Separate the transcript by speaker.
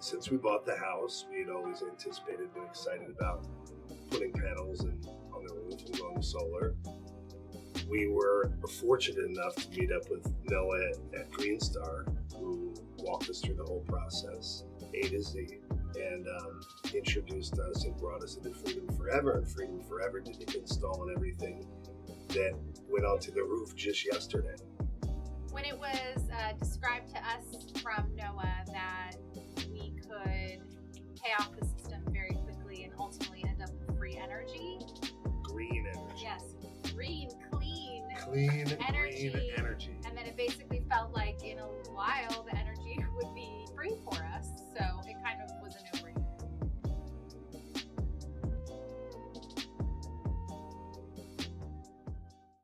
Speaker 1: since we bought the house, we had always anticipated and excited about putting panels on the roof and going solar. We were fortunate enough to meet up with Noah at Greenstar, who walked us through the whole process, A to Z, and introduced us and brought us into Freedom Forever. And Freedom Forever did the install and everything that went onto the roof just yesterday.
Speaker 2: When it was described to us from Noah that we could pay off the system very quickly and ultimately end up with free energy.
Speaker 1: Green energy.
Speaker 2: Yes, green, clean
Speaker 1: energy. Green energy.
Speaker 2: And then it basically felt like in a while the energy would be free for us. So it kind of was a no-brainer.